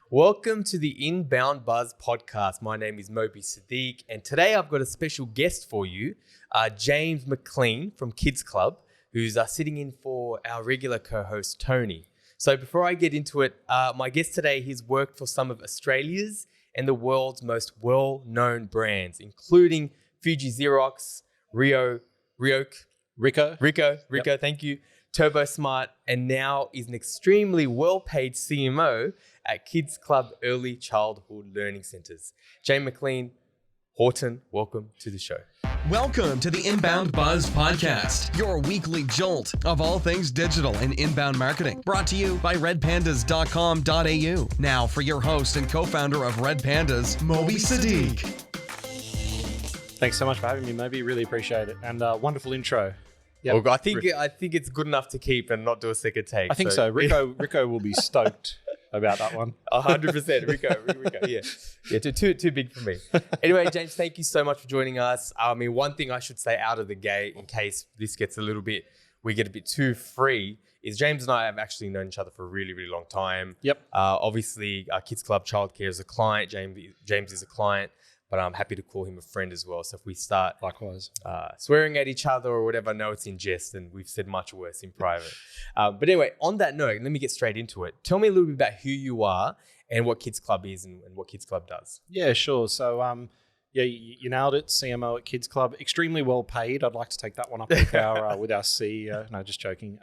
Welcome to the InboundBuzz podcast. My name is Moby Sadiq, and today I've got a special guest for you, James Maclean from Kids Club, who's sitting in for our regular co-host, Tony. So before I get into it, my guest today, he's worked for some of Australia's and the world's most well-known brands, including Fuji Xerox, Ricoh, thank you, Turbo Smart, and now is an extremely well-paid CMO at Kids Club Early Childhood Learning Centres. James Maclean, Horton, welcome to the show. Welcome to the InboundBuzz podcast, your weekly jolt of all things digital and inbound marketing. Brought to you by redpandas.com.au. Now for your host and co-founder of Red Pandas, Moby Sadiq. Thanks so much for having me, Moby. Really appreciate it. And wonderful intro. Yep. Well, I think it's good enough to keep and not do a second take. I think so. Rico will be stoked about that one. 100%. Rico. Yeah. Too big for me. Anyway, James, thank you so much for joining us. I mean, one thing I should say out of the gate, in case this gets we get a bit too free, is James and I have actually known each other for a really, really long time. Yep. Obviously, Kids Club Childcare is a client. James is a client. But I'm happy to call him a friend as well. So if we start likewise swearing at each other or whatever, I know it's in jest and we've said much worse in private. But anyway, on that note, let me get straight into it. Tell me a little bit about who you are and what Kids Club is and what Kids Club does. Yeah, sure. So you nailed it. CMO at Kids Club, extremely well paid. I'd like to take that one up with our CEO. No, just joking.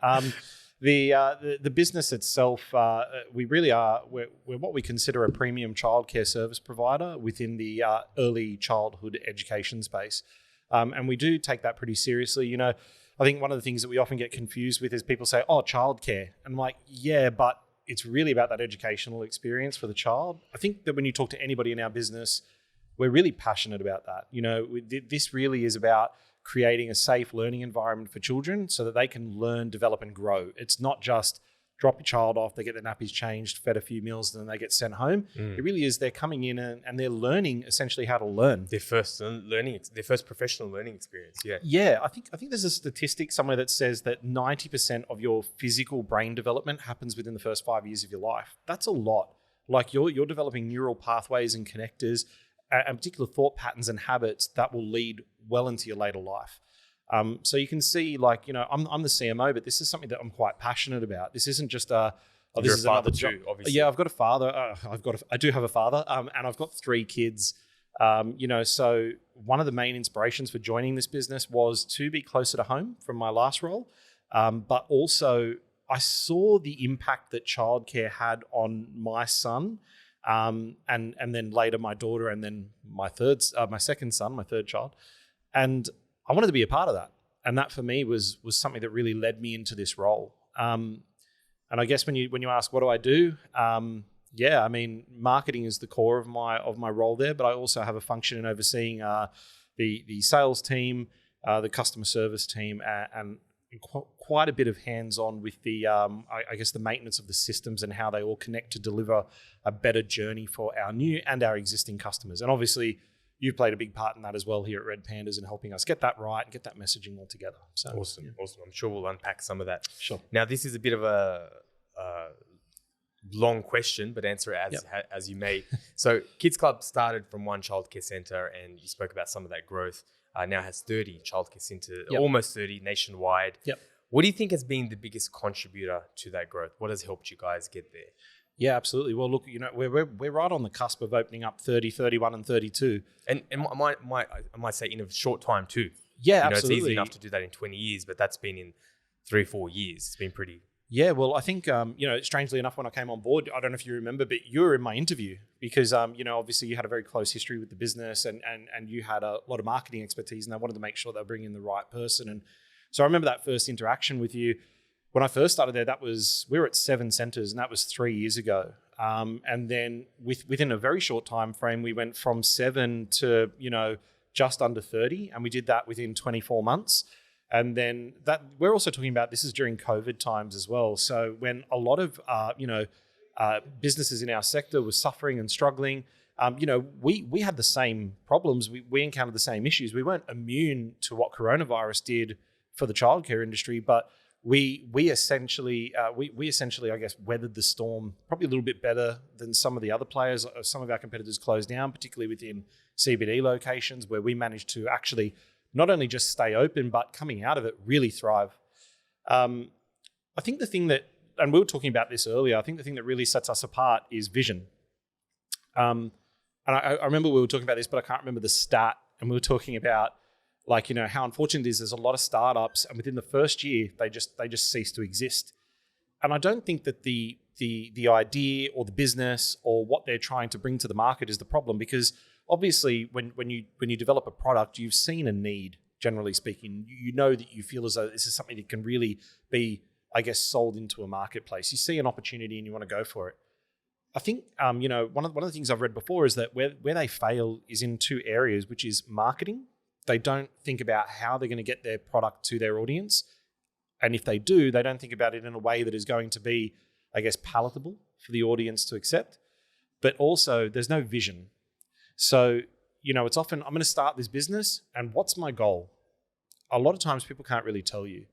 The business itself, we really are, we're what we consider a premium childcare service provider within the early childhood education space. And we do take that pretty seriously. You know, I think one of the things that we often get confused with is people say, oh, childcare. And I'm like, yeah, but it's really about that educational experience for the child. I think that when you talk to anybody in our business, we're really passionate about that. You know, this really is about creating a safe learning environment for children so that they can learn, develop, and grow. It's not just drop your child off, they get their nappies changed, fed a few meals, and then they get sent home. It really is they're coming in and they're learning essentially how to learn. Their first professional learning experience. Yeah. Yeah, I think there's a statistic somewhere that says that 90% of your physical brain development happens within the first 5 years of your life. That's a lot. Like you're developing neural pathways and connectors and particular thought patterns and habits that will lead well into your later life. So you can see, like, you know, I'm the CMO, but this is something that I'm quite passionate about. This isn't just this is another job. Obviously. Yeah, I've got a father. I do have a father, and I've got 3 kids. You know, so one of the main inspirations for joining this business was to be closer to home from my last role, but also I saw the impact that childcare had on my son. And then later my daughter, and then my second son, my third child, and I wanted to be a part of that. And that for me was something that really led me into this role. And I guess when you ask what do I do, I mean, marketing is the core of my role there, but I also have a function in overseeing the sales team, the customer service team, and quite a bit of hands-on with the, I guess, the maintenance of the systems and how they all connect to deliver a better journey for our new and our existing customers. And obviously, you've played a big part in that as well here at Red Pandas in helping us get that right and get that messaging all together. So, awesome. I'm sure we'll unpack some of that. Sure. Now, this is a bit of a long question, but answer it as you may. So, Kids Club started from one childcare centre, and you spoke about some of that growth. Now has 30 childcare centres, almost 30 nationwide. Yep. What do you think has been the biggest contributor to that growth? What has helped you guys get there? Yeah, absolutely. Well, look, you know, we're right on the cusp of opening up 30, 31, and 32. And I might say in a short time too. Yeah, absolutely. It's easy enough to do that in 20 years, but that's been in 3-4 years. It's been pretty. Yeah, well, I think, you know, strangely enough, when I came on board, I don't know if you remember, but you were in my interview because, you know, obviously you had a very close history with the business and you had a lot of marketing expertise, and I wanted to make sure they were bringing in the right person. And so I remember that first interaction with you. When I first started there, we were at 7 centres, and that was 3 years ago. And then within a very short time frame, we went from 7 to, you know, just under 30, and we did that within 24 months. And then that we're also talking about, this is during COVID times as well. So when a lot of, businesses in our sector were suffering and struggling, you know, we had the same problems. We encountered the same issues. We weren't immune to what coronavirus did for the childcare industry, but we essentially I guess weathered the storm probably a little bit better than some of the other players. Some of our competitors closed down, particularly within CBD locations, where we managed to actually not only just stay open, but coming out of it really thrive. I think the thing that, and we were talking about this earlier, I think the thing that really sets us apart is vision. And I remember we were talking about this, but I can't remember the stat. And we were talking about how unfortunate it is. There's a lot of startups, and within the first year, they just cease to exist. And I don't think that the idea or the business or what they're trying to bring to the market is the problem, because obviously when you develop a product, you've seen a need. Generally speaking, you know that you feel as though this is something that can really be, I guess, sold into a marketplace. You see an opportunity and you want to go for it. I think, one of the things I've read before is that where they fail is in two areas, which is marketing. They don't think about how they're going to get their product to their audience. And if they do, they don't think about it in a way that is going to be, I guess, palatable for the audience to accept. But also, there's no vision. So, it's often, I'm going to start this business, and what's my goal? A lot of times people can't really tell you.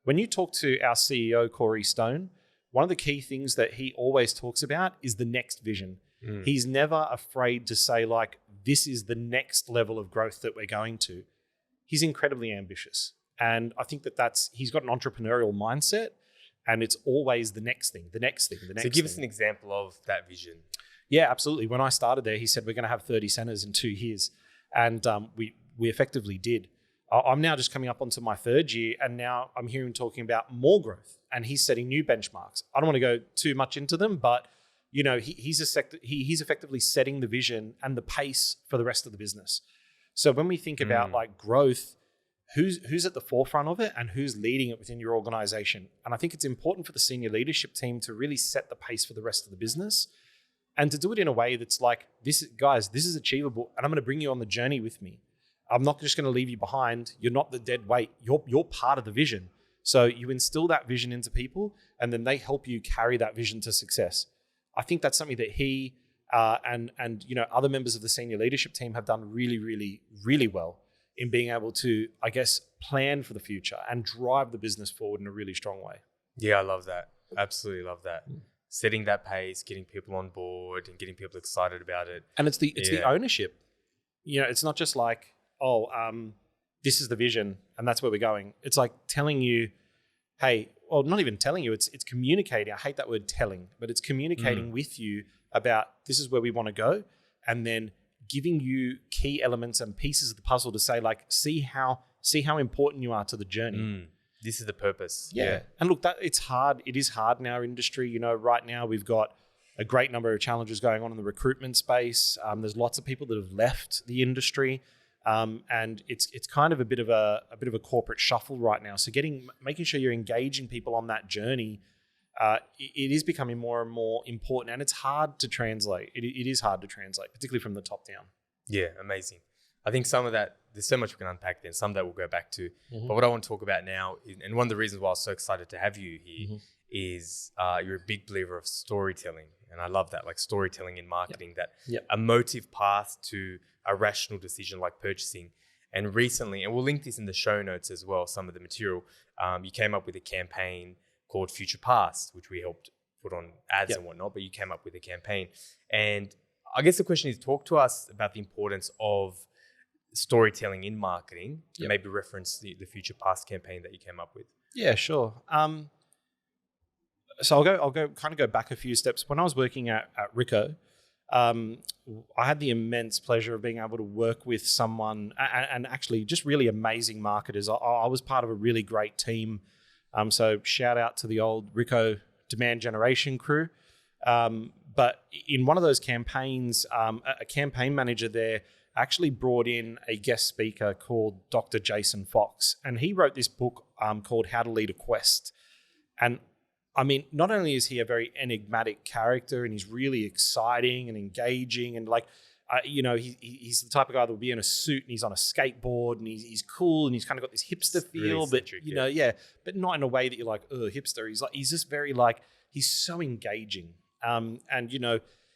When you talk to our CEO, Corey Stone, one of the key things that he always talks about is the next vision. He's never afraid to say, this is the next level of growth that we're going to. He's incredibly ambitious. And I think he's got an entrepreneurial mindset, and it's always the next thing. So give us an example of that vision. Yeah, absolutely. When I started there, he said, we're going to have 30 centers in 2 years. And we effectively did. I'm now just coming up onto my 3rd year, and now I'm hearing him talking about more growth, and he's setting new benchmarks. I don't want to go too much into them, but he's effectively setting the vision and the pace for the rest of the business. So when we think about growth, who's at the forefront of it and who's leading it within your organization? And I think it's important for the senior leadership team to really set the pace for the rest of the business, and to do it in a way that's this is achievable, and I'm going to bring you on the journey with me. I'm not just going to leave you behind. You're not the dead weight. You're part of the vision. So you instill that vision into people, and then they help you carry that vision to success. I think that's something that he and other members of the senior leadership team have done really, really, really well in being able to, I guess, plan for the future and drive the business forward in a really strong way. Yeah, I love that. Absolutely love that. Setting that pace, getting people on board, and getting people excited about it. And it's the ownership. It's not just this is the vision and that's where we're going. It's telling you, hey, well, not even telling you, it's communicating. I hate that word telling, but it's communicating with you about this is where we want to go, and then giving you key elements and pieces of the puzzle to say, see how important you are to the journey. This is the purpose. Yeah. And look, it's hard. It is hard in our industry. Right now we've got a great number of challenges going on in the recruitment space. There's lots of people that have left the industry. And it's kind of a bit of a corporate shuffle right now. So making sure you're engaging people on that journey, it is becoming more and more important, and it's hard to translate. It is hard to translate, particularly from the top down. Yeah, amazing. I think some of that, there's so much we can unpack there, some of that we'll go back to. But what I want to talk about now, and one of the reasons why I was so excited to have you here is you're a big believer of storytelling. And I love that, storytelling in marketing, that emotive path to a rational decision like purchasing. And recently, and we'll link this in the show notes as well, some of the material, you came up with a campaign called Future Past, which we helped put on ads and whatnot, but you came up with a campaign. And I guess the question is, talk to us about the importance of storytelling in marketing, and maybe reference the Future Past campaign that you came up with. Yeah, sure. So I'll go back a few steps. When I was working at Ricoh, I had the immense pleasure of being able to work with someone and actually just really amazing marketers. I was part of a really great team. So shout out to the old Ricoh demand generation crew. But in one of those campaigns, a campaign manager there actually brought in a guest speaker called Dr. Jason Fox. And he wrote this book called How to Lead a Quest. And I mean, not only is he a very enigmatic character and he's really exciting and engaging and he's the type of guy that will be in a suit and he's on a skateboard and he's cool and he's kind of got this hipster feel, really but but not in a way that you're like, oh, hipster. He's just very he's so engaging.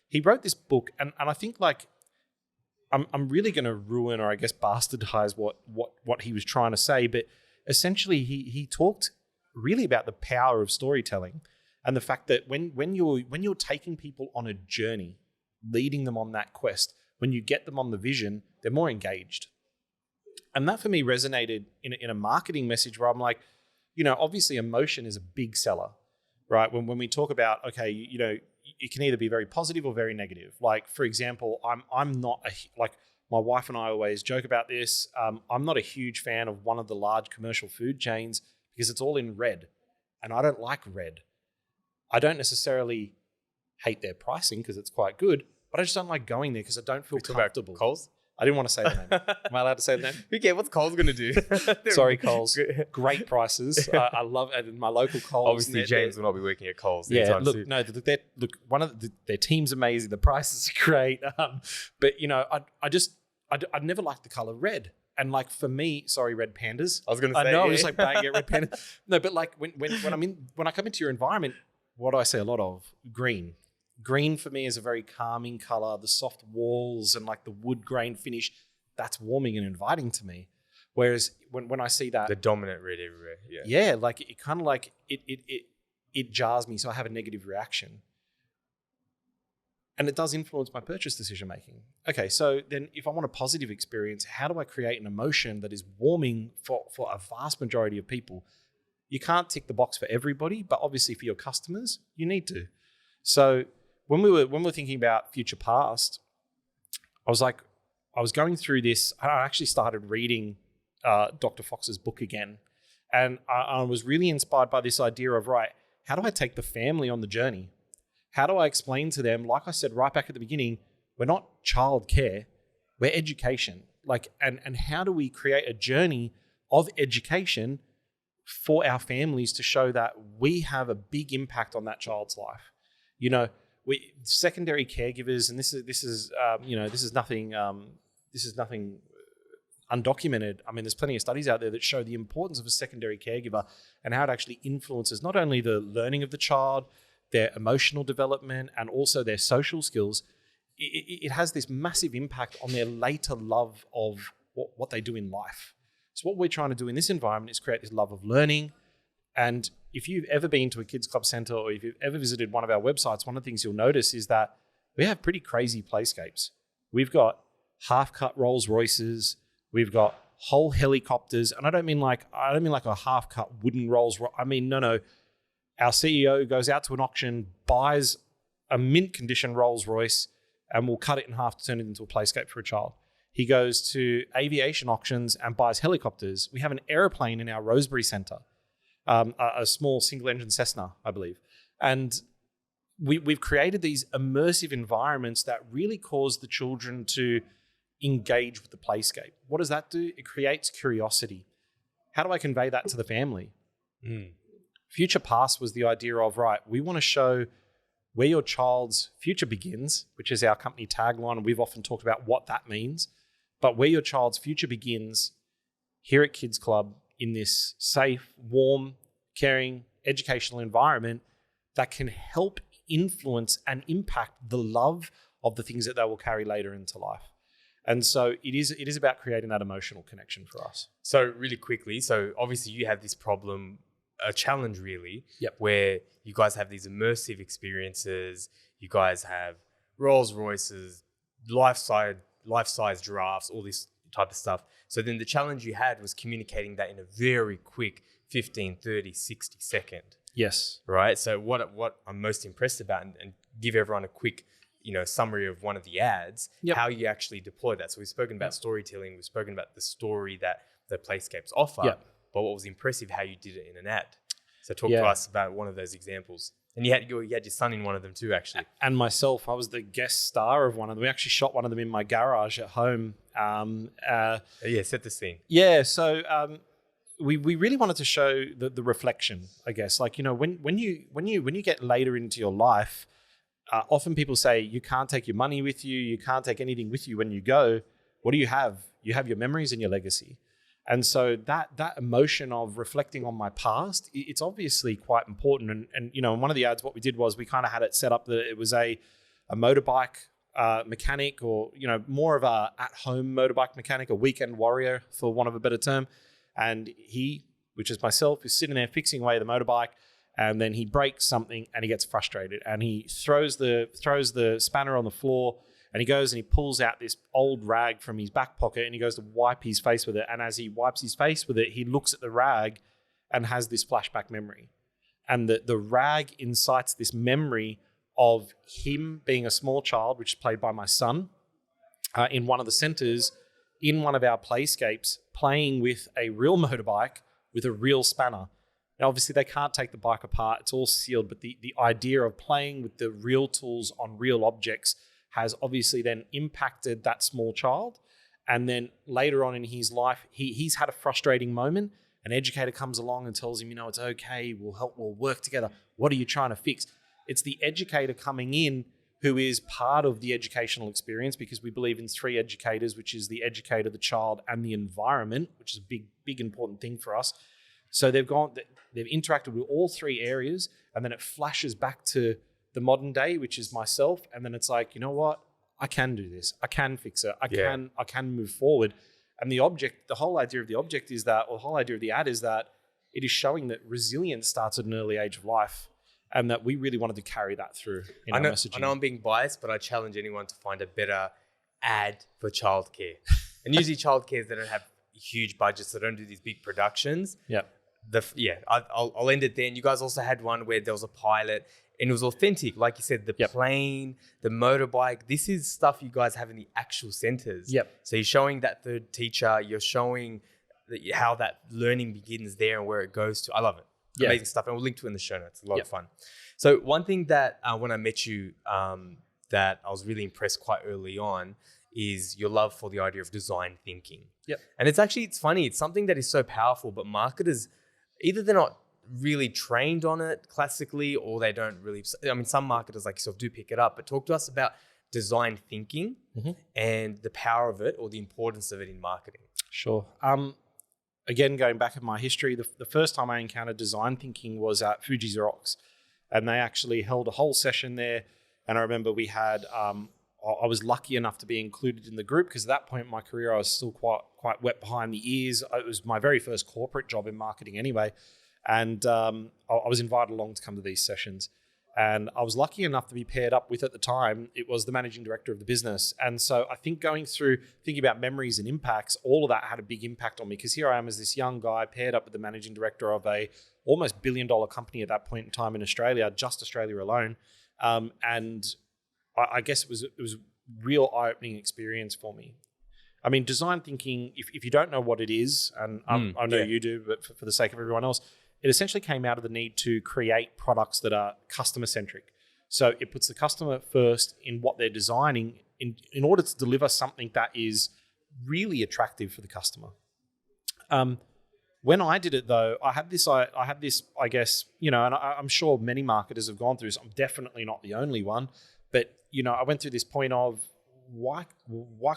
He wrote this book and I think I'm really going to ruin or I guess bastardize what he was trying to say, but essentially he talked really about the power of storytelling and the fact that when you're taking people on a journey, leading them on that quest, when you get them on the vision, they're more engaged. And that for me resonated in a marketing message where I'm like, obviously emotion is a big seller, right? When we talk about, okay, it can either be very positive or very negative. Like, for example, I'm not my wife and I always joke about this. I'm not a huge fan of one of the large commercial food chains because it's all in red, and I don't like red. I don't necessarily hate their pricing because it's quite good, but I just don't like going there because I don't feel comfortable. Coles? I didn't want to say the name. Am I allowed to say the name? Who cares? What's Coles going to do? Sorry, Coles. Great prices. I love it. My local Coles. Obviously, James will not be working at Coles. Yeah, one of their team's amazing. The prices are great. But I'd never liked the color red. And like for me, sorry, red pandas. I was going to say. I know. I was like, bang, yeah, red panda. No, but like when I come into your environment, what do I say a lot of? Green. Green for me is a very calming color. The soft walls and like the wood grain finish, that's warming and inviting to me. Whereas when I see that, the dominant red everywhere, like it kind of like it jars me, so I have a negative reaction, and it does influence my purchase decision making. Okay, so then if I want a positive experience, how do I create an emotion that is warming for a vast majority of people? You can't tick the box for everybody, but obviously for your customers, you need to. So when we were thinking about future past, I was going through this. I actually started reading Dr. Fox's book again, and I was really inspired by this idea of, right, how do I take the family on the journey? How do I explain to them, like I said right back at the beginning, we're not childcare, we're education. And how do we create a journey of education for our families to show that we have a big impact on that child's life? We secondary caregivers, and this is nothing undocumented. I mean, there's plenty of studies out there that show the importance of a secondary caregiver and how it actually influences not only the learning of the child, their emotional development, and also their social skills. It has this massive impact on their later love of what they do in life. So what we're trying to do in this environment is create this love of learning. And if you've ever been to a kids club center, or if you've ever visited one of our websites, one of the things you'll notice is that we have pretty crazy playscapes. We've got half-cut Rolls Royces, we've got whole helicopters, and I don't mean like a half-cut wooden Rolls Royce. I mean, no. Our CEO goes out to an auction, buys a mint condition Rolls Royce, and will cut it in half to turn it into a playscape for a child. He goes to aviation auctions and buys helicopters. We have an airplane in our Rosebery Center. A small single-engine Cessna, I believe. And we've created these immersive environments that really cause the children to engage with the playscape. What does that do? It creates curiosity. How do I convey that to the family? Future Past was the idea of, right, we want to show where your child's future begins, which is our company tagline, and we've often talked about what that means. But where your child's future begins here at Kids Club, in this safe, warm, caring, educational environment that can help influence and impact the love of the things that they will carry later into life. And so it is about creating that emotional connection for us. So really quickly, so obviously you have this problem, a challenge really, where you guys have these immersive experiences, you guys have Rolls Royces, life-size giraffes, all this type of stuff. So then the challenge you had was communicating that in a very quick 15, 30, 60 second. Yes. Right? So what I'm most impressed about, and give everyone a quick summary of one of the ads, how you actually deploy that. So we've spoken about storytelling, we've spoken about the story that the playscapes offer, but what was impressive, how you did it in an ad. So talk to us about one of those examples. And you had your son in one of them too, actually. And myself, I was the guest star of one of them. We actually shot one of them in my garage at home. Set the scene. Yeah, so we really wanted to show the reflection, I guess. Like, when you get later into your life, often people say you can't take your money with you, you can't take anything with you when you go. What do you have? You have your memories and your legacy. And so that emotion of reflecting on my past, it's obviously quite important. And in one of the ads, what we did was we kind of had it set up that it was a motorbike mechanic, or more of a at-home motorbike mechanic, a weekend warrior for want of a better term. And he which is myself, is sitting there fixing away the motorbike, and then he breaks something and he gets frustrated and he throws the spanner on the floor, and he goes and he pulls out this old rag from his back pocket and he goes to wipe his face with it. And as he wipes his face with it, he looks at the rag and has this flashback memory. And the rag incites this memory of him being a small child, which is played by my son, in one of the centers, in one of our playscapes, playing with a real motorbike with a real spanner. Now, obviously, they can't take the bike apart. It's all sealed. But the idea of playing with the real tools on real objects has obviously then impacted that small child. And then later on in his life, he's had a frustrating moment. An educator comes along and tells him, it's okay. We'll work together. What are you trying to fix? It's the educator coming in who is part of the educational experience, because we believe in 3 educators, which is the educator, the child, and the environment, which is a big, important thing for us. So they've interacted with all 3 areas, and then it flashes back to the modern day, which is myself. And then it's like, you know what? I can do this. I can fix it. I can move forward. And the whole idea of the object is that, or the whole idea of the ad is that it is showing that resilience starts at an early age of life, and that we really wanted to carry that through in our messaging. I know I'm being biased, but I challenge anyone to find a better ad for childcare. And usually childcares, they don't have huge budgets. They don't do these big productions. Yeah. I'll end it there. And you guys also had one where there was a pilot and it was authentic. Like you said, the plane, the motorbike, this is stuff you guys have in the actual centers. Yep. So you're showing that third teacher, you're showing how that learning begins there and where it goes to. I love it. Yeah. Amazing stuff. And we'll link to it in the show notes. A lot of fun. So one thing that when I met you that I was really impressed quite early on is your love for the idea of design thinking. Yep. And it's funny. It's something that is so powerful, but marketers, either they're not really trained on it classically, or they don't really. I mean, some marketers like yourself do pick it up, but talk to us about design thinking and the power of it, or the importance of it in marketing. Sure. Again, going back in my history, the first time I encountered design thinking was at Fuji Xerox, and they actually held a whole session there. And I remember we had, I was lucky enough to be included in the group, because at that point in my career, I was still quite wet behind the ears. It was my very first corporate job in marketing anyway. And I was invited along to come to these sessions. And I was lucky enough to be paired up with, at the time, it was the managing director of the business. And so I think thinking about memories and impacts, all of that had a big impact on me, because here I am as this young guy paired up with the managing director of a almost $1 billion company at that point in time in Australia, just Australia alone. And I guess it was a real eye-opening experience for me. I mean, design thinking, if you don't know what it is, and I know you do, but for the sake of everyone else, it essentially came out of the need to create products that are customer-centric. So it puts the customer first in what they're designing in order to deliver something that is really attractive for the customer. When I did it, though, I had this, I guess, and I'm sure many marketers have gone through this. I'm definitely not the only one. But, I went through this point of, why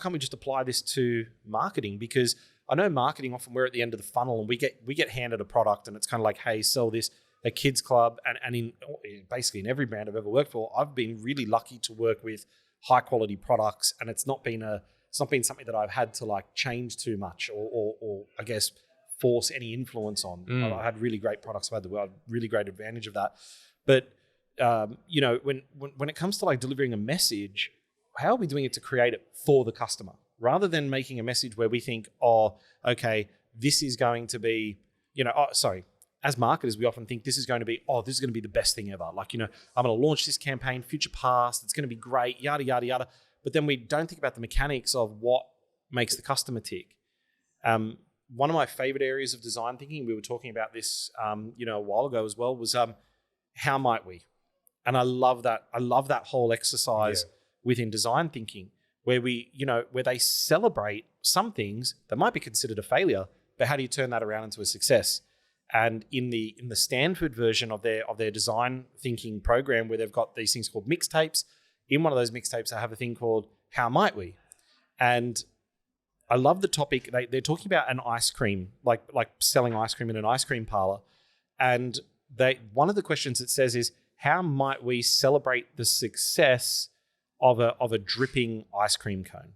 can't we just apply this to marketing? Because I know marketing, often we're at the end of the funnel and we get handed a product and it's kind of like, hey, sell this at Kids Club. And in basically in every brand I've ever worked for, I've been really lucky to work with high quality products, and it's not been something that I've had to like change too much or I guess force any influence on. I had really great products. I've had the really great advantage of that. But when it comes to like delivering a message, how are we doing it to create it for the customer, rather than making a message where we think, oh, okay, this is going to be, as marketers, we often think this is going to be the best thing ever. Like, I'm going to launch this campaign, future past, it's going to be great, yada, yada, yada. But then we don't think about the mechanics of what makes the customer tick. One of my favorite areas of design thinking, we were talking about this, a while ago as well, was how might we? And I love that. I love that whole exercise within design thinking, where where they celebrate some things that might be considered a failure, but how do you turn that around into a success? And in the Stanford version of their design thinking program, where they've got these things called mixtapes, in one of those mixtapes, I have a thing called How Might We? And I love the topic. They're talking about an ice cream, like selling ice cream in an ice cream parlor. And one of the questions it says is, how might we celebrate the success of a dripping ice cream cone?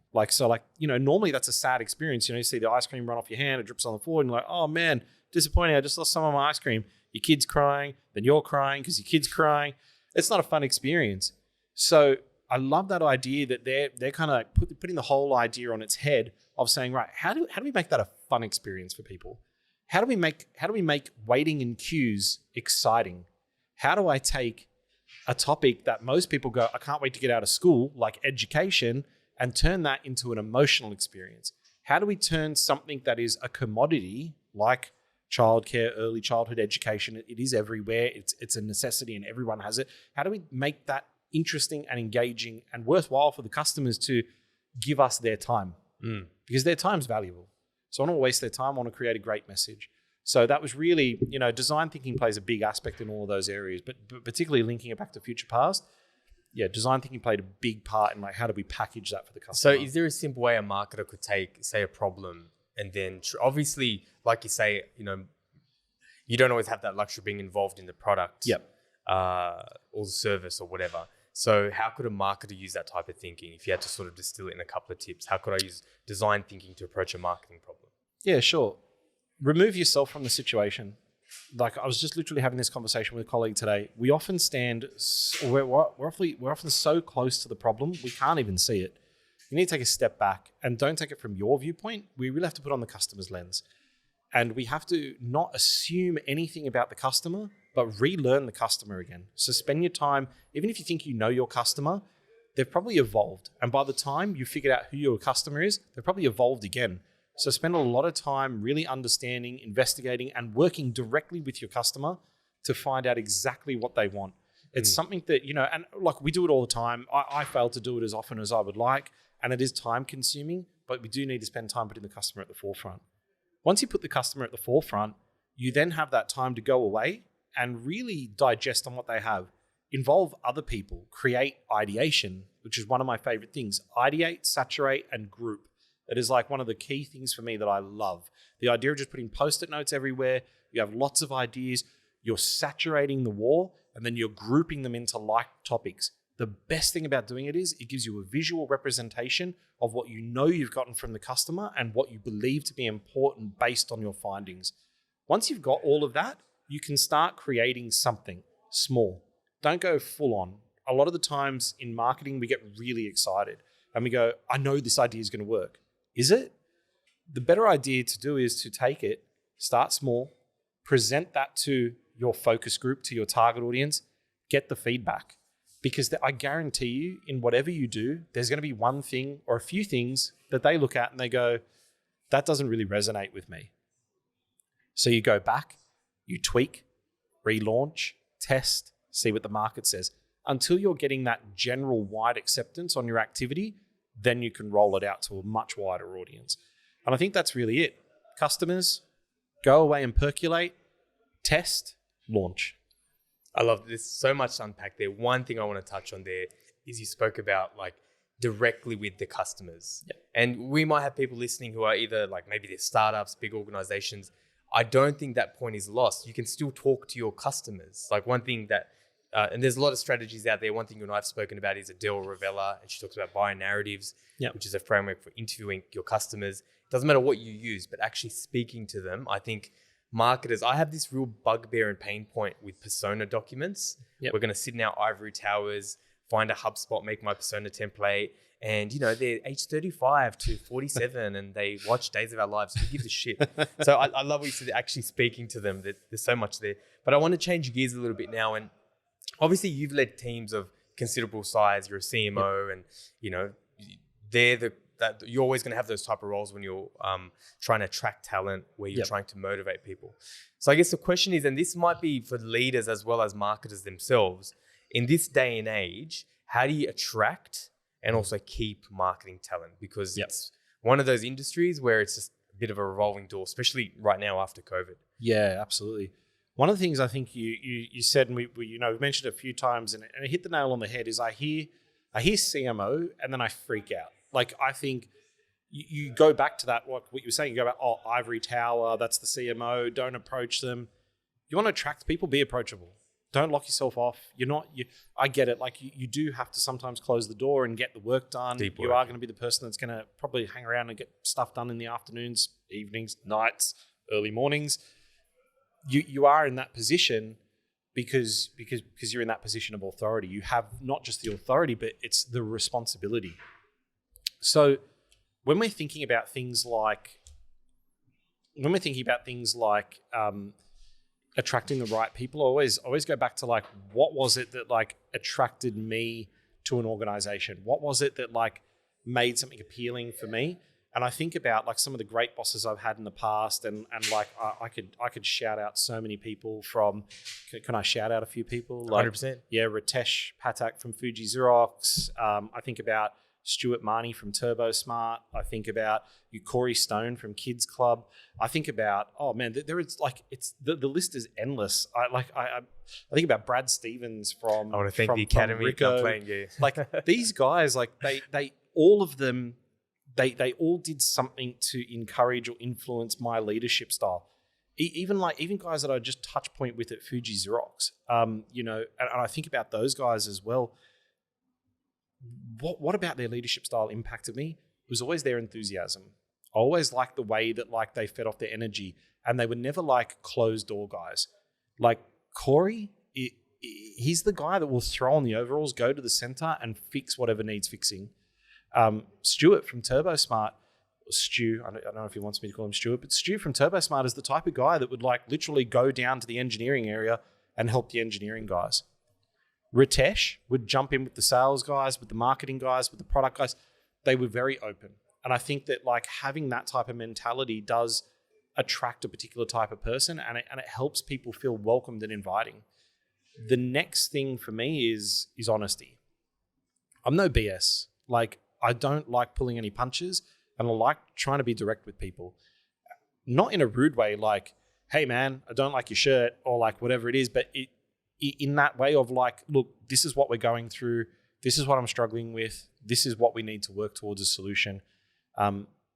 Normally that's a sad experience. You see the ice cream run off your hand, it drips on the floor, and you're like, oh man, disappointing. I just lost some of my ice cream. Your kid's crying, then you're crying because your kid's crying. It's not a fun experience. So I love that idea that they're kind of putting the whole idea on its head of saying, right, how do we make that a fun experience for people? How do we make waiting in queues exciting? How do I take a topic that most people go, I can't wait to get out of school, like education, and turn that into an emotional experience? How do we turn something that is a commodity like childcare, early childhood education? It is everywhere. It's a necessity and everyone has it. How do we make that interesting and engaging and worthwhile for the customers to give us their time? Because their time's valuable. So I don't want to waste their time. I want to create a great message. So that was really, design thinking plays a big aspect in all of those areas, but particularly linking it back to Future Past. Yeah, design thinking played a big part in like how do we package that for the customer. So is there a simple way a marketer could take, say, a problem and then obviously, like you say, you don't always have that luxury of being involved in the product or the service or whatever. So how could a marketer use that type of thinking? If you had to sort of distill it in a couple of tips, how could I use design thinking to approach a marketing problem? Yeah, sure. Remove yourself from the situation. Like I was just literally having this conversation with a colleague today. We often we're often so close to the problem, we can't even see it. You need to take a step back and don't take it from your viewpoint. We really have to put on the customer's lens. And we have to not assume anything about the customer, but relearn the customer again. So spend your time, even if you think you know your customer, they've probably evolved. And by the time you figured out who your customer is, they've probably evolved again. So spend a lot of time really understanding, investigating, and working directly with your customer to find out exactly what they want. It's something that, and like we do it all the time. I fail to do it as often as I would like, and it is time consuming, but we do need to spend time putting the customer at the forefront. Once you put the customer at the forefront, you then have that time to go away and really digest on what they have. Involve other people, create ideation, which is one of my favorite things. Ideate, saturate, and group. That is like one of the key things for me that I love. The idea of just putting Post-it notes everywhere. You have lots of ideas. You're saturating the wall, and then you're grouping them into like topics. The best thing about doing it is it gives you a visual representation of what you know you've gotten from the customer and what you believe to be important based on your findings. Once you've got all of that, you can start creating something small. Don't go full on. A lot of the times in marketing, we get really excited and we go, I know this idea is going to work. Is it? The better idea to do is to take it, start small, present that to your focus group, to your target audience, get the feedback. Because I guarantee you, in whatever you do, there's going to be one thing or a few things that they look at and they go, that doesn't really resonate with me. So you go back, you tweak, relaunch, test, see what the market says. Until you're getting that general wide acceptance on your activity, then you can roll it out to a much wider audience. And I think that's really it. Customers, go away and percolate, test, launch. I love this. So much to unpack there. One thing I want to touch on there is you spoke about like directly with the customers. Yep. And we might have people listening who are either like maybe they're startups, big organizations. I don't think that point is lost. You can still talk to your customers. Like one thing that, and there's a lot of strategies out there. One thing you and I have spoken about is Adele Ravella, and she talks about buyer narratives, which is a framework for interviewing your customers. It doesn't matter what you use, but actually speaking to them. I think marketers, I have this real bugbear and pain point with persona documents. We're going to sit in our ivory towers, find a HubSpot, make my persona template. And, they're age 35 to 47 and they watch Days of Our Lives. Who gives a shit? So I love what you said, actually speaking to them. There's so much there. But I want to change gears a little bit now. And obviously you've led teams of considerable size. You're a CMO and, you're always going to have those type of roles when you're trying to attract talent, where you're trying to motivate people. So I guess the question is, and this might be for leaders as well as marketers themselves, in this day and age, how do you attract and also keep marketing talent? Because it's one of those industries where it's just a bit of a revolving door, especially right now after COVID. Yeah, absolutely. One of the things I think you said, and we've mentioned it a few times, and it hit the nail on the head, is I hear CMO and then I freak out. Like, I think you go back to that, what you were saying, you go back, ivory tower, that's the CMO, don't approach them. You want to attract people, be approachable. Don't lock yourself off. I get it. Like, you do have to sometimes close the door and get the work done. Deep You work. are going to be the person that's going to probably hang around and get stuff done in the afternoons, evenings, nights, early mornings. you are in that position because you're in that position of authority. You have not just the authority, but it's the responsibility. So when we're thinking about things like attracting the right people, I always go back to like, what was it that like attracted me to an organization? What was it that like made something appealing for me? And I think about like some of the great bosses I've had in the past, and like I could shout out so many people from. Can I shout out a few people? Like, 100%. Yeah, Ritesh Patak from Fuji Xerox. I think about Stuart Marnie from Turbo Smart. I think about Corey Stone from Kids Club. I think about, oh man, there is like, it's the list is endless. I think about Brad Stevens from. I want to thank the Academy for playing you. Like these guys, like they all of them. They all did something to encourage or influence my leadership style. Even guys that I just touch point with at Fuji Xerox, and I think about those guys as well. What about their leadership style impacted me? It was always their enthusiasm. I always liked the way that like they fed off their energy, and they were never like closed door guys. Like Corey, he's the guy that will throw on the overalls, go to the center, and fix whatever needs fixing. Stuart from Turbo Smart, Stu, I don't know if he wants me to call him Stuart, but Stu from Turbo Smart is the type of guy that would like literally go down to the engineering area and help the engineering guys. Ritesh would jump in with the sales guys, with the marketing guys, with the product guys. They were very open. And I think that like having that type of mentality does attract a particular type of person, and it helps people feel welcomed and inviting. The next thing for me is honesty. I'm no BS. Like, I don't like pulling any punches, and I like trying to be direct with people. Not in a rude way, like, hey man, I don't like your shirt, or like whatever it is, but in that way of like, look, this is what we're going through. This is what I'm struggling with. This is what we need to work towards a solution.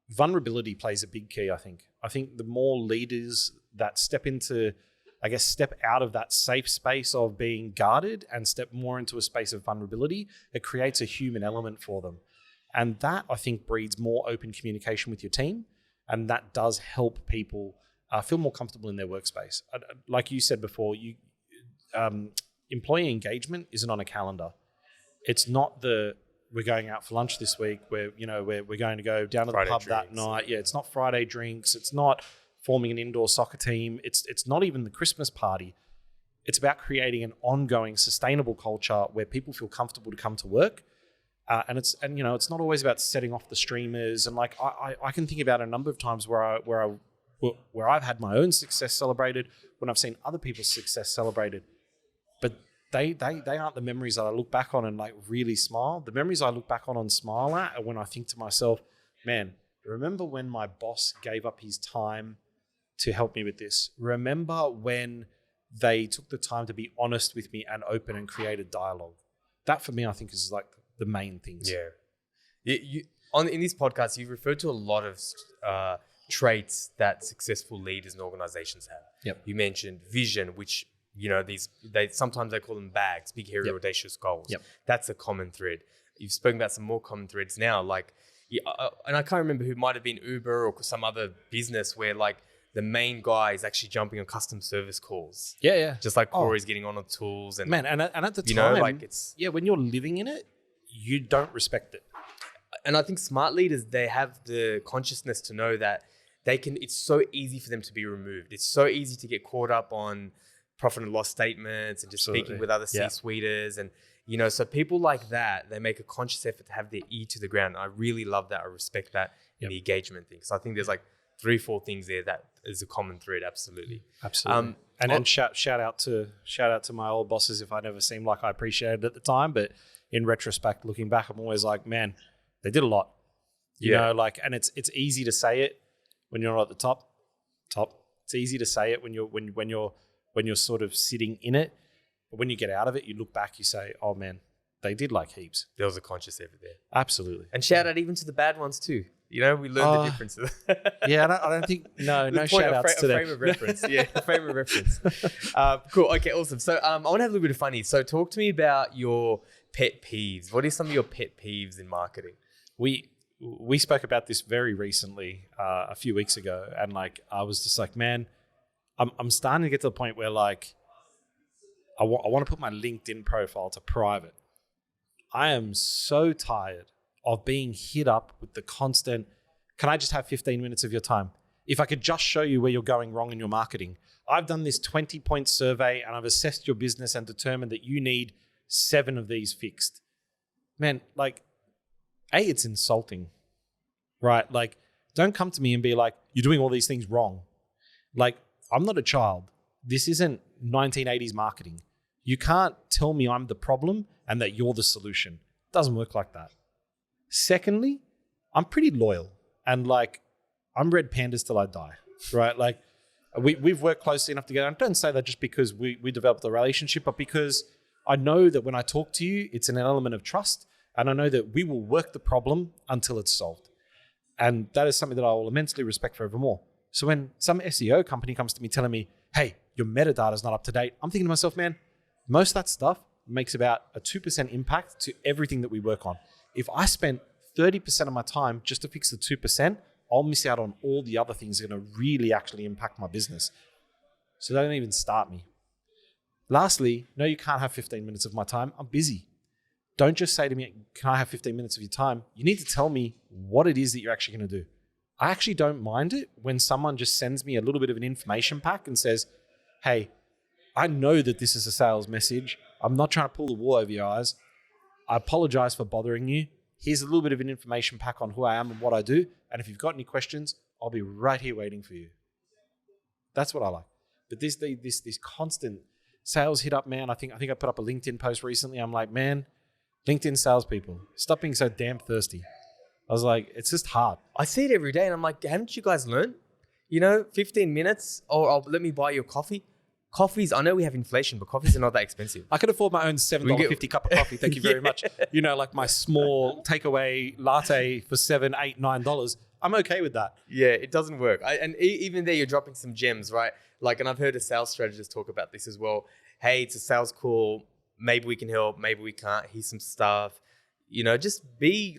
Vulnerability plays a big key, I think. I think the more leaders that step out of that safe space of being guarded and step more into a space of vulnerability, it creates a human element for them. And that, I think, breeds more open communication with your team. And that does help people feel more comfortable in their workspace. Like you said before, employee engagement isn't on a calendar. It's not we're going out for lunch this week, we're going to go down to the pub that night. Yeah, it's not Friday drinks. It's not forming an indoor soccer team. It's not even the Christmas party. It's about creating an ongoing, sustainable culture where people feel comfortable to come to work. And it's not always about setting off the streamers. And like I can think about a number of times where I've had my own success celebrated, when I've seen other people's success celebrated, but they aren't the memories that I look back on and like really smile. The memories I look back on and smile at are when I think to myself, man, remember when my boss gave up his time to help me with this? Remember when they took the time to be honest with me and open and create a dialogue? That for me, I think is like the main things. Yeah. In this podcast, you've referred to a lot of traits that successful leaders and organizations have. Yep. You mentioned vision, which, sometimes they call them bags, big, hairy, audacious goals. Yep. That's a common thread. You've spoken about some more common threads now, like, and I can't remember who might have been Uber or some other business where like the main guy is actually jumping on custom service calls. Yeah. Just like Corey's getting on the tools. And man, and at the time, like it's... Yeah, when you're living in it, you don't respect it. And I think smart leaders, they have the consciousness to know that it's so easy for them to be removed. It's so easy to get caught up on profit and loss statements and just speaking with other C-suiters. And, so people like that, they make a conscious effort to have their ear to the ground. I really love that. I respect that in the engagement thing. So I think there's like 3-4 things there that is a common thread. Absolutely. And shout out to my old bosses if I never seemed like I appreciated it at the time, but in retrospect, looking back, I'm always like, man, they did a lot. You know, like, and it's easy to say it when you're not at the top. It's easy to say it when you're sort of sitting in it, but when you get out of it, you look back, you say, oh man, they did like heaps. There was a conscious effort there. Absolutely. And shout out even to the bad ones too. We learned the differences. Yeah, I don't think, no shout outs to them. Frame of reference. Yeah, frame of reference. Cool. Okay, awesome. So I want to have a little bit of fun here. So talk to me about your pet peeves. What are some of your pet peeves in marketing? We spoke about this very recently, a few weeks ago, and like I was just like, man, I'm starting to get to the point where like I want to put my LinkedIn profile to private. I am so tired of being hit up with the constant, can I just have 15 minutes of your time? If I could just show you where you're going wrong in your marketing. I've done this 20-point survey and I've assessed your business and determined that you need 7 of these fixed. Man, like, A, it's insulting, right? Like, don't come to me and be like, you're doing all these things wrong. Like, I'm not a child. This isn't 1980s marketing. You can't tell me I'm the problem and that you're the solution. It doesn't work like that. Secondly, I'm pretty loyal and like, I'm red pandas till I die, right? Like we've worked closely enough together. And don't say that just because we developed a relationship, but because I know that when I talk to you, it's an element of trust. And I know that we will work the problem until it's solved. And that is something that I will immensely respect forevermore. So when some SEO company comes to me telling me, hey, your metadata is not up to date, I'm thinking to myself, man, most of that stuff makes about a 2% impact to everything that we work on. If I spent 30% of my time just to fix the 2%, I'll miss out on all the other things that are going to really actually impact my business. So don't even start me. Lastly, no, you can't have 15 minutes of my time. I'm busy. Don't just say to me, can I have 15 minutes of your time? You need to tell me what it is that you're actually going to do. I actually don't mind it when someone just sends me a little bit of an information pack and says, hey, I know that this is a sales message. I'm not trying to pull the wool over your eyes. I apologize for bothering you. Here's a little bit of an information pack on who I am and what I do. And if you've got any questions, I'll be right here waiting for you. That's what I like. But this constant sales hit up, man. I think I put up a LinkedIn post recently. I'm like, man, LinkedIn salespeople, stop being so damn thirsty. I was like, it's just hard. I see it every day and I'm like, haven't you guys learned? 15 minutes or let me buy you a coffee. Coffees, I know we have inflation, but coffees are not that expensive. I could afford my own $7.50 cup of coffee. Thank you very much. Like my small takeaway latte for $7, $8, $9. I'm okay with that. Yeah, it doesn't work. Even there, you're dropping some gems, right? Like, and I've heard a sales strategist talk about this as well. Hey, it's a sales call. Maybe we can help. Maybe we can't. Here's some stuff. Just be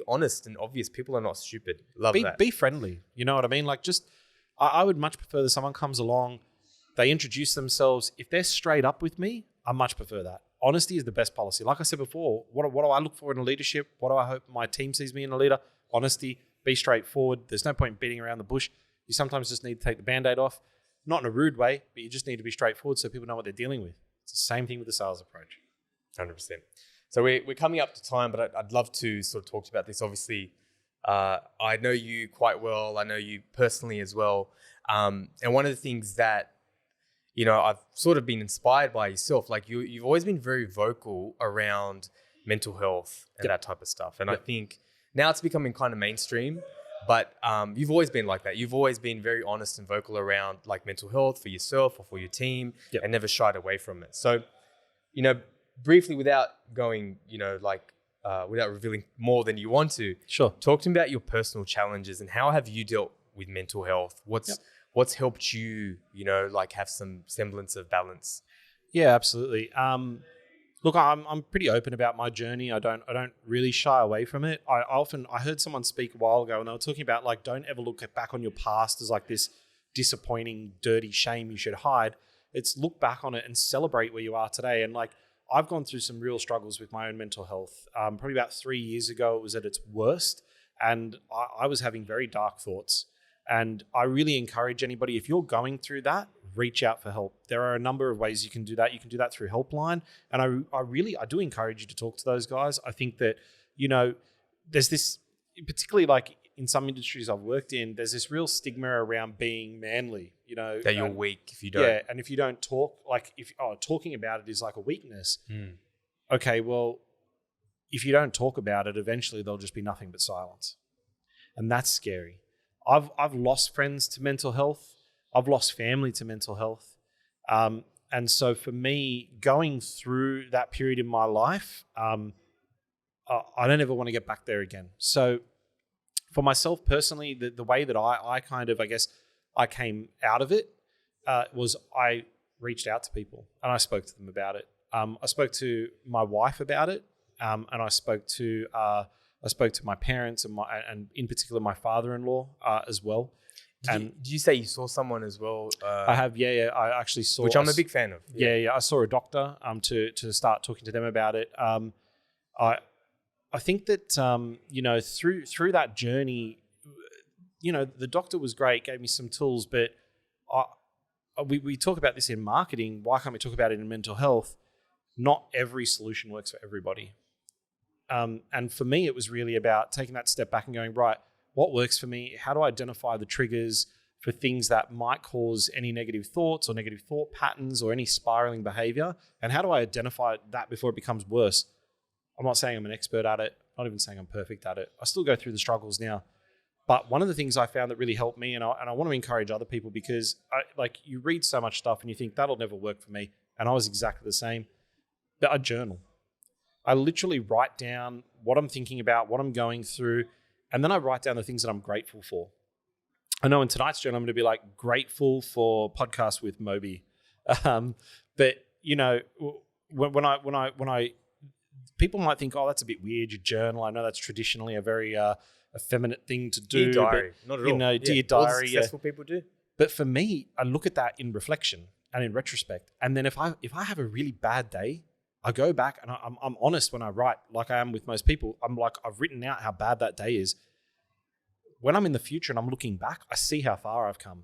honest and obvious. People are not stupid. Love that. Be friendly. You know what I mean? Like, I would much prefer that someone comes along, they introduce themselves. If they're straight up with me, I much prefer that. Honesty is the best policy. Like I said before, what do I look for in a leadership? What do I hope my team sees me in a leader? Honesty, be straightforward. There's no point beating around the bush. You sometimes just need to take the Band-Aid off. Not in a rude way, but you just need to be straightforward so people know what they're dealing with. It's the same thing with the sales approach. 100%. So we're coming up to time, but I'd love to sort of talk about this. Obviously, I know you quite well. I know you personally as well. And one of the things that, I've sort of been inspired by yourself. Like you've always been very vocal around mental health and that type of stuff. And I think now it's becoming kind of mainstream, but you've always been like that. You've always been very honest and vocal around like mental health for yourself or for your team and never shied away from it. So, briefly without going, without revealing more than you want to, sure. Talk to me about your personal challenges and how have you dealt with mental health? What's helped you, have some semblance of balance? Yeah, absolutely. Look, I'm pretty open about my journey. I don't really shy away from it. I heard someone speak a while ago and they were talking about like, don't ever look back on your past as like this disappointing, dirty shame you should hide. It's look back on it and celebrate where you are today. And like, I've gone through some real struggles with my own mental health. Probably about 3 years ago, it was at its worst. And I was having very dark thoughts. And I really encourage anybody, if you're going through that, reach out for help. There are a number of ways you can do that. You can do that through Helpline. And I do encourage you to talk to those guys. I think that, there's this, particularly like in some industries I've worked in, there's this real stigma around being manly, that you're weak if you don't. Yeah. And if you don't talk, like talking about it is like a weakness. Okay, well, if you don't talk about it, eventually there'll just be nothing but silence. And that's scary. I've lost friends to mental health. I've lost family to mental health. And so for me, going through that period in my life, I don't ever want to get back there again. So for myself personally, the way that I kind of, I guess, I came out of it was I reached out to people and I spoke to them about it. I spoke to my wife about it, and I spoke to my parents and in particular my father-in-law as well. Did you say you saw someone as well? I have, yeah. I actually saw, which I'm a big fan of. Yeah. I saw a doctor to start talking to them about it. I think that through that journey, the doctor was great, gave me some tools, but we talk about this in marketing. Why can't we talk about it in mental health? Not every solution works for everybody. And for me, it was really about taking that step back and going, right, what works for me? How do I identify the triggers for things that might cause any negative thoughts or negative thought patterns or any spiraling behavior? And how do I identify that before it becomes worse? I'm not saying I'm an expert at it. I'm not even saying I'm perfect at it. I still go through the struggles now. But one of the things I found that really helped me, and I want to encourage other people, because you read so much stuff and you think that'll never work for me. And I was exactly the same. But I journal. I literally write down what I'm thinking about, what I'm going through, and then I write down the things that I'm grateful for. I know in tonight's journal, I'm going to be like grateful for podcast with Moby. But when I people might think, oh, that's a bit weird. You journal. I know that's traditionally a very effeminate thing to do. Dear diary, but, not at all. Dear diary. All successful people do. But for me, I look at that in reflection and in retrospect. And then if I have a really bad day, I go back and I'm honest when I write, like I am with most people. I'm like, I've written out how bad that day is. When I'm in the future and I'm looking back, I see how far I've come.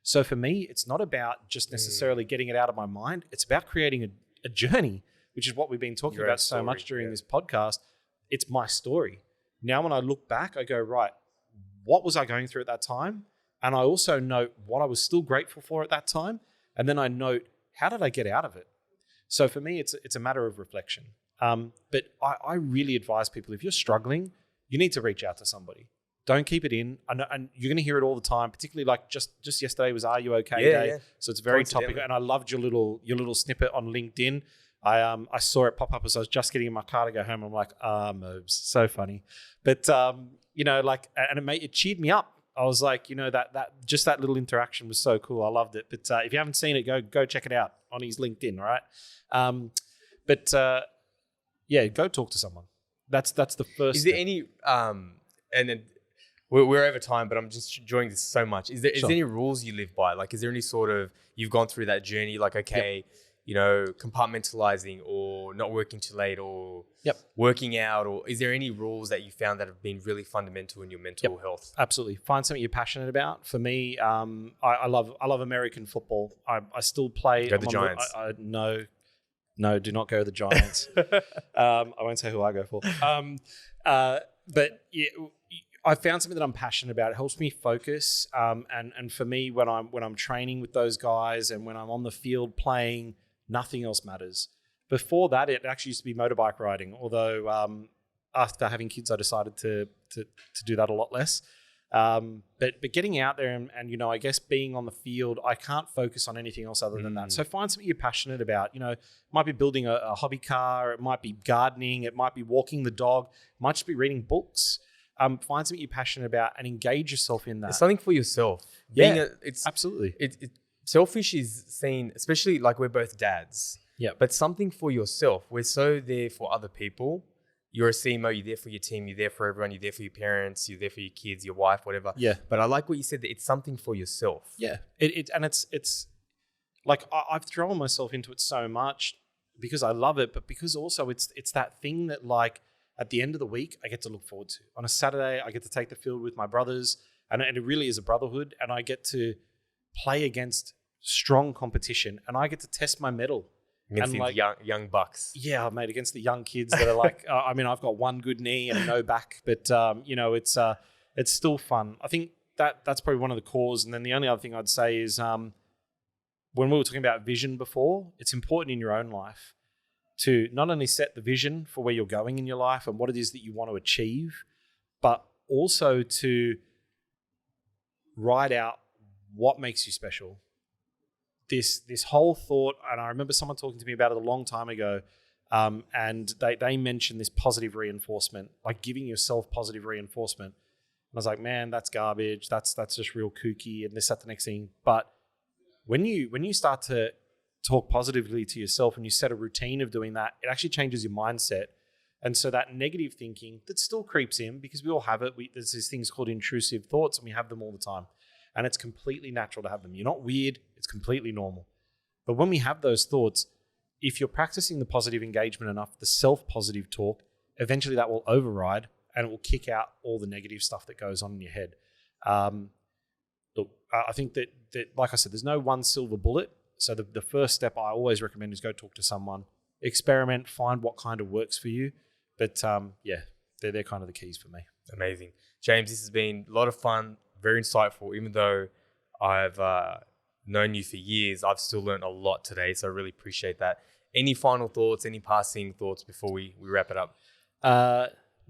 So for me, it's not about just necessarily getting it out of my mind. It's about creating a journey, which is what we've been talking about so much during this podcast. It's my story. Now, when I look back, I go, right, what was I going through at that time? And I also note what I was still grateful for at that time. And then I note, how did I get out of it? So for me, it's a matter of reflection. But I really advise people, if you're struggling, you need to reach out to somebody. Don't keep it in. And you're going to hear it all the time, particularly like just yesterday was Are You Okay Day. Yeah. So it's very topical. And I loved your little snippet on LinkedIn. I saw it pop up as I was just getting in my car to go home. I'm like, Mobes, so funny. But, and it cheered me up. I was like, that little interaction was so cool. I loved it. But if you haven't seen it, go check it out on his LinkedIn, all right? Go talk to someone. That's the first. Is there any, and then we're over time, but I'm just enjoying this so much. Is there any rules you live by? Like, is there any sort of, you've gone through that journey, like, okay, compartmentalizing or not working too late or working out, or is there any rules that you found that have been really fundamental in your mental health? Absolutely. Find something you're passionate about. For me, I love American football. I still play. Go the Giants. No, do not go the Giants. I won't say who I go for. But I found something that I'm passionate about. It helps me focus. And for me, when I'm training with those guys and when I'm on the field playing, nothing else matters. Before that, it actually used to be motorbike riding. Although after having kids, I decided to do that a lot less. But getting out there and I guess being on the field, I can't focus on anything else other than that. So find something you're passionate about. It might be building a hobby car. It might be gardening. It might be walking the dog. It might just be reading books. Find something you're passionate about and engage yourself in that. It's something for yourself. Absolutely. Selfish is seen, especially like we're both dads. Yeah. But something for yourself. We're so there for other people. You're a CMO, you're there for your team, you're there for everyone, you're there for your parents, you're there for your kids, your wife, whatever. Yeah. But I like what you said, that it's something for yourself. Yeah. It's like I've thrown myself into it so much because I love it, but because also it's that thing that like at the end of the week, I get to look forward to. On a Saturday, I get to take the field with my brothers, and it really is a brotherhood, and I get to play against strong competition, and I get to test my mettle. Against these young bucks. Yeah, mate, against the young kids that are like, I've got one good knee and no back, but, it's still fun. I think that's probably one of the cores. And then the only other thing I'd say is when we were talking about vision before, it's important in your own life to not only set the vision for where you're going in your life and what it is that you want to achieve, but also to write out what makes you special. This whole thought, and I remember someone talking to me about it a long time ago, and they mentioned this positive reinforcement, like giving yourself positive reinforcement. And I was like, man, that's garbage. That's just real kooky and this, that, the next thing. But when you start to talk positively to yourself and you set a routine of doing that, it actually changes your mindset. And so that negative thinking that still creeps in, because we all have it. There's these things called intrusive thoughts, and we have them all the time. And it's completely natural to have them. You're not weird. It's completely normal. But when we have those thoughts, if you're practicing the positive engagement enough, the self-positive talk, eventually that will override and it will kick out all the negative stuff that goes on in your head. Look, I think that, like I said, there's no one silver bullet. So the first step I always recommend is go talk to someone, experiment, find what kind of works for you. But they're kind of the keys for me. Amazing. James, this has been a lot of fun, very insightful. Even though I've known you for years, I've still learned a lot today. So I really appreciate that. Any final thoughts, any passing thoughts before we wrap it up?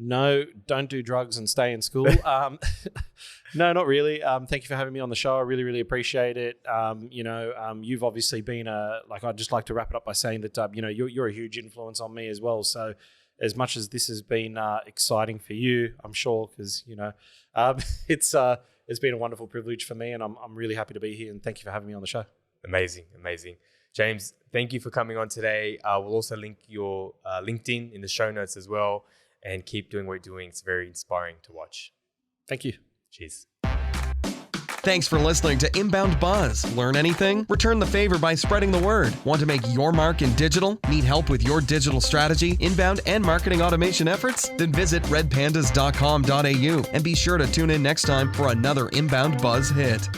No, don't do drugs and stay in school. No, not really. Thank you for having me on the show. I really, really appreciate it. You've obviously been I'd just like to wrap it up by saying that, you're a huge influence on me as well. So as much as this has been exciting for you, I'm sure, because, it's been a wonderful privilege for me, and I'm really happy to be here, and thank you for having me on the show. Amazing. James, thank you for coming on today. We'll also link your LinkedIn in the show notes as well, and keep doing what you're doing. It's very inspiring to watch. Thank you. Cheers. Thanks for listening to Inbound Buzz. Learn anything? Return the favor by spreading the word. Want to make your mark in digital? Need help with your digital strategy, inbound, and marketing automation efforts? Then visit redpandas.com.au and be sure to tune in next time for another Inbound Buzz hit.